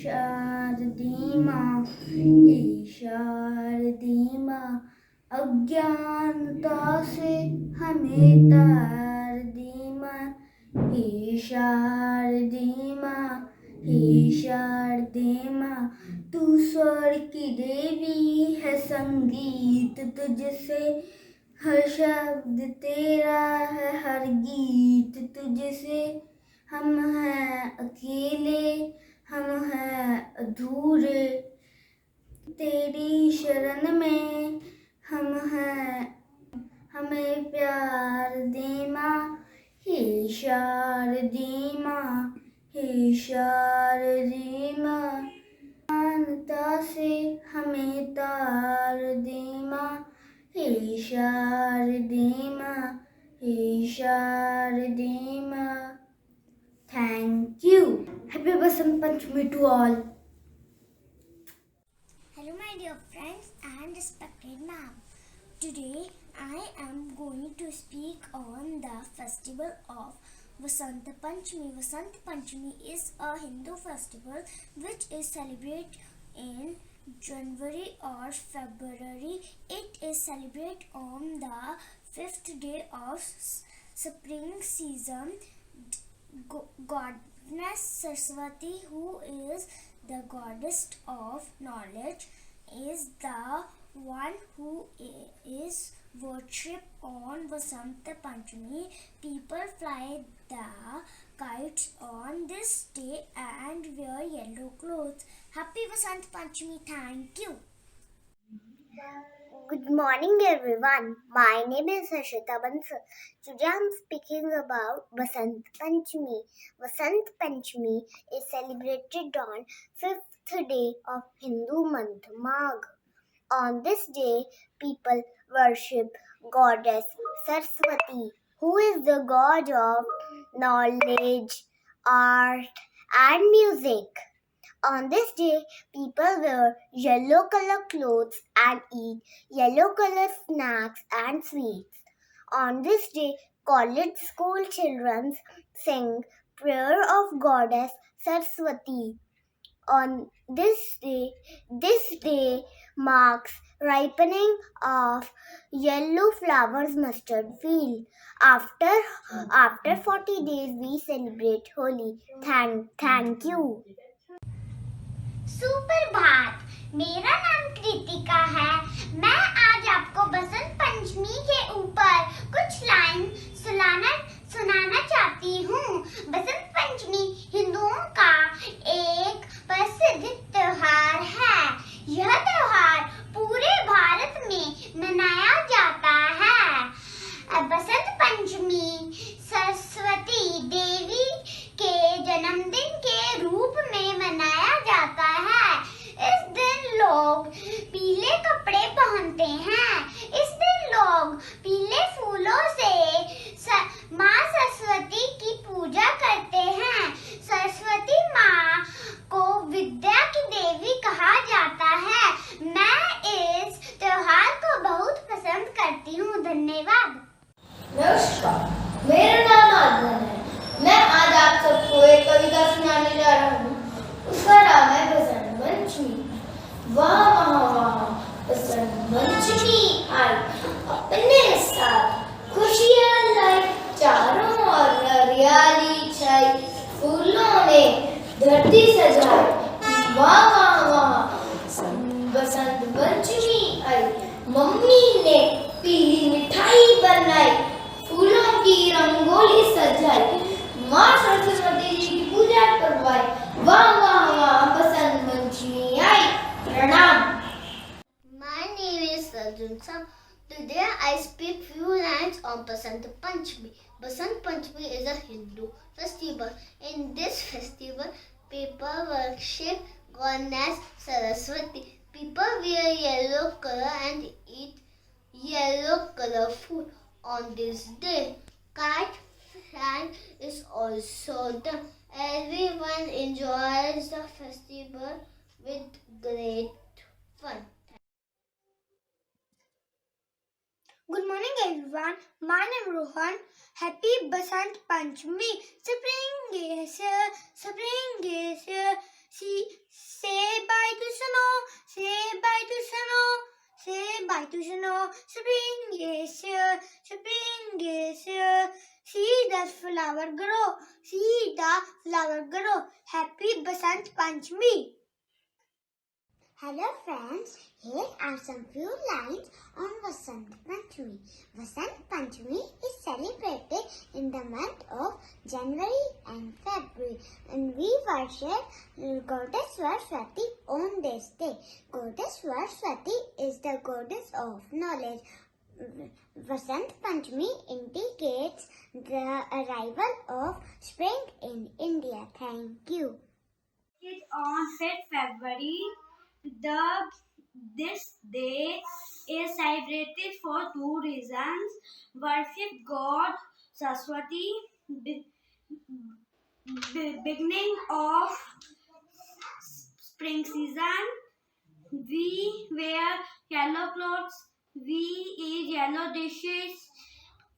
शारदे माँ, हे शारदे माँ, अज्ञानता से हमें तार दे माँ, हे शारदे माँ, हे शारदे माँ। तू स्वर की देवी है, संगीत तुझसे, हर शब्द तेरा है, हर गीत तुझसे। हम हैं अकेले, हम हैं अधूरे, तेरी शरण में हम हैं, हमें प्यार दे माँ, हे शारदे माँ, हे शारदे माँ। अज्ञानता से हमें तार दे माँ, हे शारदे माँ, हे शारदे माँ। Thank you. Happy Basant Panchami to all. Hello my dear friends and respected ma'am. Today I am going to speak on the festival of Basant Panchami. Basant Panchami is a Hindu festival which is celebrated in January or February. It is celebrated on the 5th day of spring season. Goddess Saraswati, who is the goddess of knowledge, is the one who is worshipped on Basant Panchami. People fly the kites on this day and wear yellow clothes. Happy Basant Panchami. Thank you. Good morning everyone. My name is Harshita Bansal. Today I am speaking about Basant Panchami. Basant Panchami is celebrated on 5th day of Hindu month Magh. On this day, people worship Goddess Saraswati, who is the god of knowledge, art and music. On this day, people wear yellow color clothes and eat yellow color snacks and sweets. On this day, college school children sing prayer of Goddess Saraswati. On this day marks ripening of yellow flowers mustard field. After 40 days, we celebrate Holi. Thank you. सुप्रभात, मेरा नाम कृतिका है। मैं आज आपको बसंत पंचमी के ऊपर कुछ लाइन सुनाना चाहती हूँ। बसंत पंचमी हिंदुओं का एक प्रसिद्ध त्योहार है। यह त्योहार पूरे भारत में मनाया जाता है। बसंत पंचमी सरस्वती देवी के जन्मदिन के रूप में मनाया जाता है। इस दिन लोग पीले कपड़े पहनते हैं। इस दिन लोग पीले फूलों से माँ सरस्वती की पूजा करते हैं। सरस्वती माँ को विद्या की देवी कहा जाता है। मैं इस त्योहार को बहुत पसंद करती हूँ। धन्यवाद। नमस्कार, मेरा नाम आदन है। मैं आज आप सबको एक कविता सुनाने जा रहा हूँ। उसका नाम है बसंत पंचमी। वाह वाह वाह, बसंत पंचमी आई, अपने साथ खुशियाँ लाई, चारों ओर हरियाली छाई, फूलों ने धरती सजाई। वाह वाह वाह, बसंत पंचमी आई, मम्मी ने पीली मिठाई बनाई, फूलों की रंगोली सजाई, माँ सरस्वती जी की पूजा करवाई। वाह वाह वाह, बसंत पंचमी आई। प्रणाम। My name is Arjun Sam. Today I speak few lines on Basant Panchami. Basant Panchami is a Hindu festival. In this festival, people worship Goddess Saraswati. People wear yellow color and eat yellow color food. On this day, kite flying is also done. Everyone enjoys the festival with great fun. Good morning everyone. My name is Rohan. Happy Basant Panchami. Spring is here. Spring is here. Say bye to snow, say bye to snow, say bye to snow. Spring is here, spring is here. See the flower grow, see the flower grow. Happy Basant Panchami. Hello friends, here are some few lines on Basant Panchami. Basant Panchami is celebrated in the month of January and February, and we worship Goddess Saraswati on this day. Goddess Saraswati is the goddess of knowledge. Basant Panchami indicates the arrival of spring in India. Thank you. On 5th February, this day is celebrated for two reasons. Worship God Saraswati, beginning of spring season. We wear yellow clothes, we eat yellow dishes.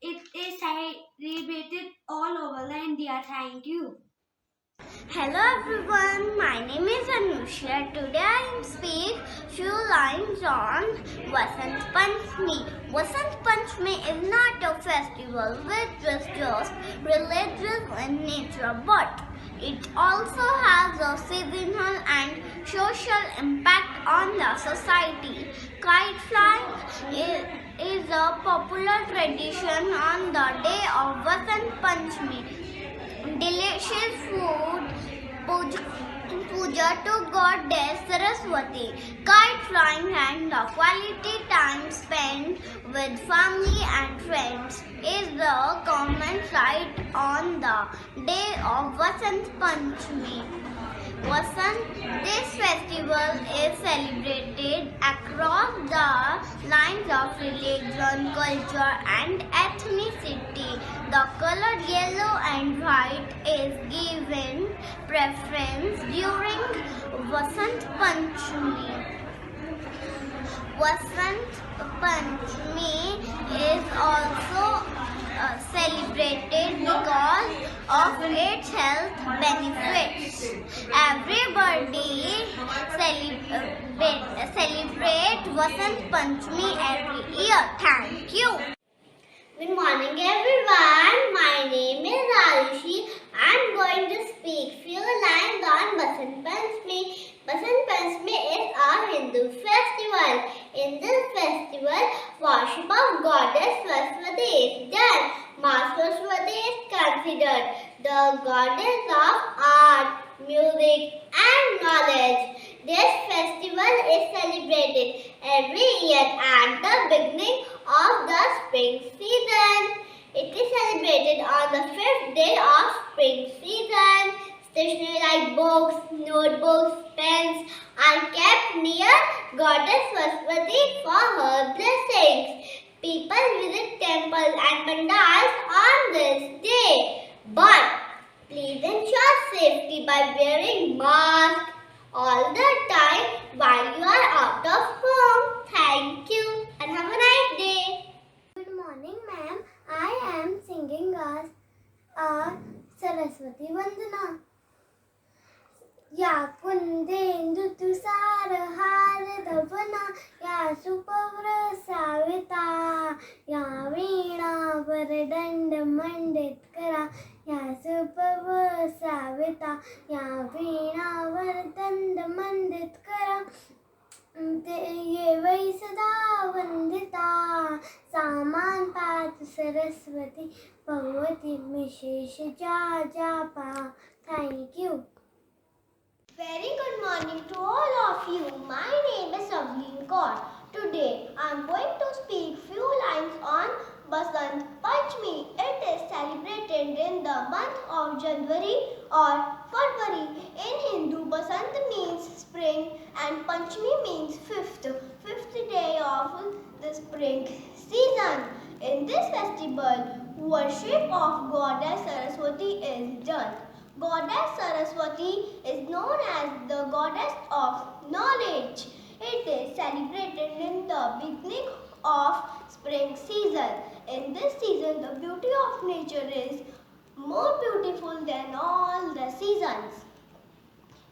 It is celebrated all over India. Thank you. Hello everyone, my name is Anusha. Today I am speak few lines on Basant Panchami. Basant Panchami is not a festival which is just religious in nature, but it also has a seasonal and social impact on the society. Kite flying is a popular tradition on the day of Basant Panchami. Delicious food, puja to Goddess Saraswati, kite flying and the quality time spent with family and friends is the common sight on the day of Basant Panchami. This festival is celebrated across the lines of religion, culture and ethnicity. The color yellow and white is given preference during Basant Panchami. Basant Panchami is also celebrated because of its health benefits. Everybody celebrate Basant Panchami every year. Thank you. Good morning everyone. My name is Ayushi. I am going to speak few lines on Basant Panchami. Basant Panchami is a Hindu festival. In this festival, worship of Goddess Saraswati is done. Ma Saraswati is considered the goddess of art, music and knowledge. This festival is celebrated every year at the beginning of the spring season. It is celebrated on the 5th day of spring season. Stationery like books, notebooks, pens are kept near Goddess Saraswati for her blessings. People visit temples and pandals on this day. But please ensure safety by wearing masks all the time while you are out of home. Thank you and have a nice day. Good morning, ma'am. I am singing a Saraswati Vandana. या कुंदेंदु तुषार हार दवना या सुपव्र साविता या वीणा वरदंड मंडित करा या सुपव्र साविता या वीणा वरदंड मंडित करा ये वै सदा वंदिता सामान पात सरस्वती भगवती विशेष जा जापा. Thank you. Very good morning to all of you. My name is Saupin. Today I am going to speak few lines on Basant Panchami. It is celebrated in the month of January or February. In Hindu, Basant means spring and Panchami means fifth day of the spring season. In this festival, worship of Goddess Saraswati is done. Goddess Saraswati is known as the goddess of knowledge. It is celebrated in the beginning of spring season. In this season, the beauty of nature is more beautiful than all the seasons.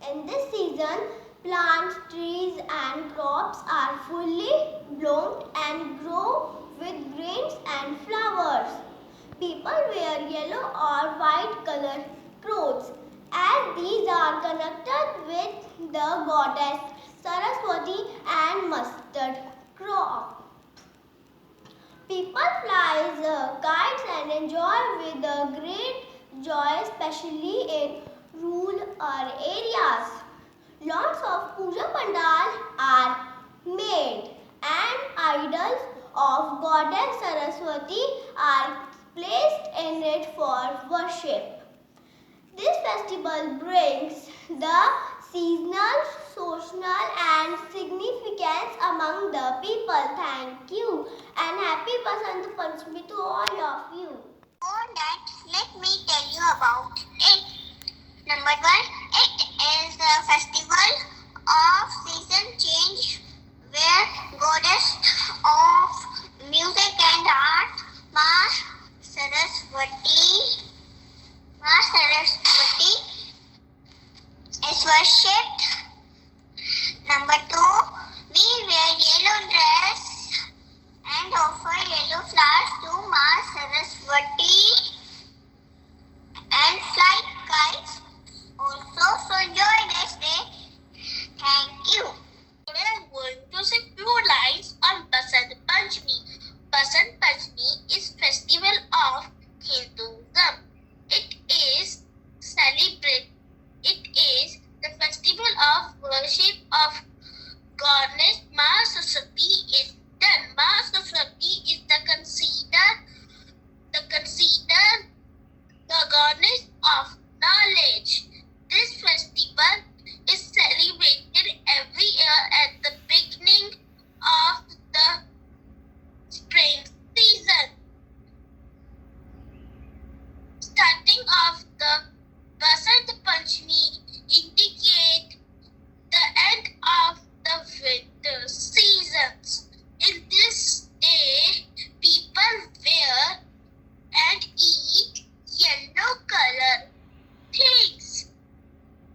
In this season, plants, trees and crops are fully bloomed and grow with grains and flowers. People wear yellow or white colored clothes as these are connected with the goddess Saraswati and mustard crop. People fly kites and enjoy with great joy, especially in rural areas. Lots of puja pandal are made and idols of Goddess Saraswati are placed in it for worship. This festival brings the seasonal, social and significance among the people. Thank you and happy Basant Panchami to all of you. For that, let me tell you about it. Number 1, it is the festival of season change where goddess of music and art, Ma Saraswati is worshipped. Number 2, we wear yellow dress and offer yellow flowers to Ma Saraswati and fly kites also. So enjoy this day. Thank you. Today I am going to say few lines on Basant Panchami. Basant Panchami is festival of Hinduism. It is the festival of worship of goddess Ma Saraswati is done. Ma Saraswati is considered the goddess of knowledge. This festival is celebrated every year at the beginning of the spring season. Starting of the Basant Panchami indicate the end of the winter seasons. In this day, people wear and eat yellow color things.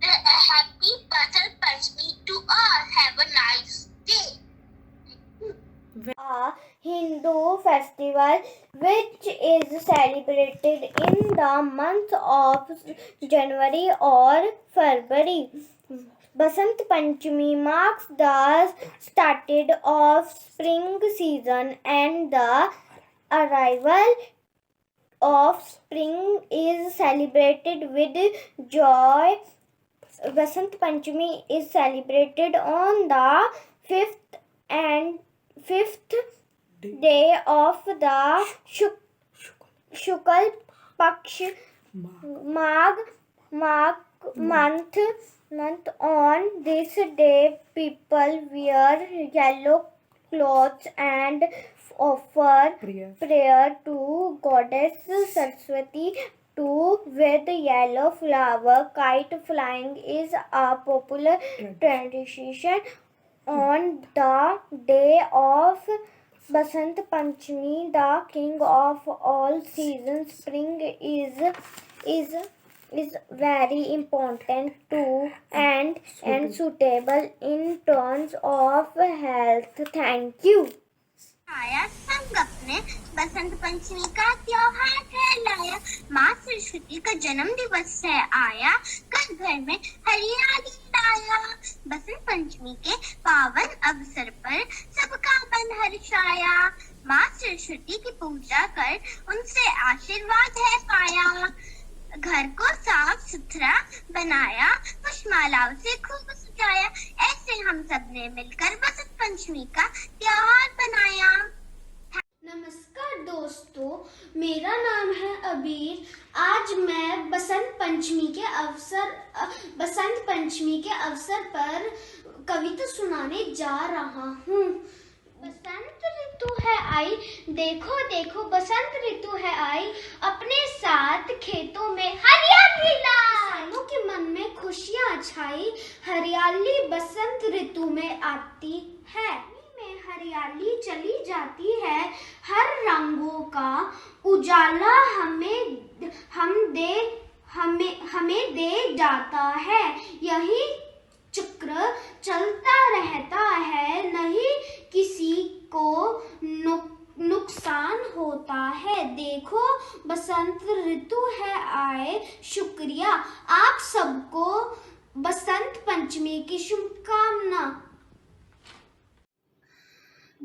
A happy Basant Panchami to all. Have a nice day. A Hindu festival which is celebrated in the month of January or February. Basant Panchami marks the start of spring season and the arrival of spring is celebrated with joy. Basant Panchami is celebrated on the fifth day of the Shukal Paksh Magh month. On this day, people wear yellow clothes and offer prayer to Goddess Saraswati. With yellow flower, kite flying is a popular tradition. On the day of Basant Panchami, the king of all seasons, spring is very important too and suitable in terms of health. Thank you. आया संग अपने बसंत पंचमी का त्योहार है लाया। माँ सरस्वती का जन्म दिवस है आया, घर घर में हरियाली लाया। बसंत पंचमी के पावन अवसर पर सबका मन हर्षाया। माँ सरस्वती की पूजा कर उनसे आशीर्वाद है पाया। घर को साफ सुथरा बनाया, पुष्पमालाओं से खूब सजाया। ऐसे हम सब ने मिलकर बसंत पंचमी का त्योहार बनाया। नमस्कार दोस्तों, मेरा नाम है अबीर। आज मैं बसंत पंचमी के अवसर पर कविता सुनाने जा रहा हूँ। बसंत ऋतु है आई, देखो देखो बसंत ऋतु है आई, अपने साथ खेतों में हरियाली लाई। किसानों के मन में खुशियाँ छाई, हरियाली बसंत ऋतु में आती है। में हरियाली चली जाती है, हर रंगों का उजाला हमें दे जाता है। यही चक्र चलता रहता है, नहीं किसी को नुकसान होता है। देखो बसंत ऋतु है आए, शुक्रिया। आप सबको बसंत पंचमी की शुभकामना।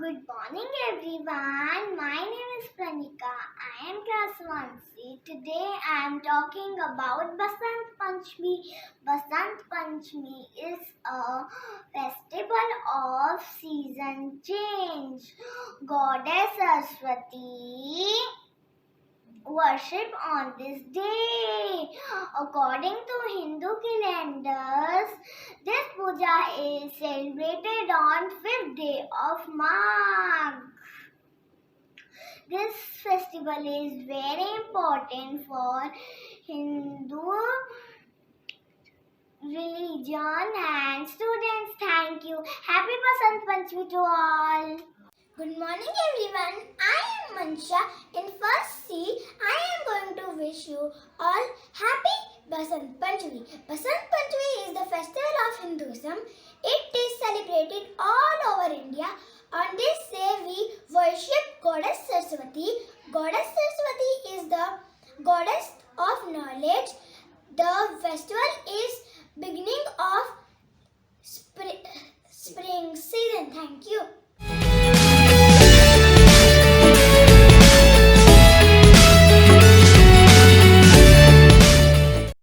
Good morning everyone. My name is Pranika. I am class 1C. Today I am talking about Basant Panchami. Basant Panchami is a festival of season change. Goddess Saraswati worship on this day. According to Hindu calendars, this puja is celebrated on 5th day of Magh. This festival is very important for Hindu religion and students. Thank you. Happy Basant Panchami to all. Good morning everyone. I am Mansha. In first C, I am going to wish you all happy Basant Panchami. Basant Panchami is the festival of Hinduism. It is celebrated all over India. On this day we worship Goddess Saraswati. Goddess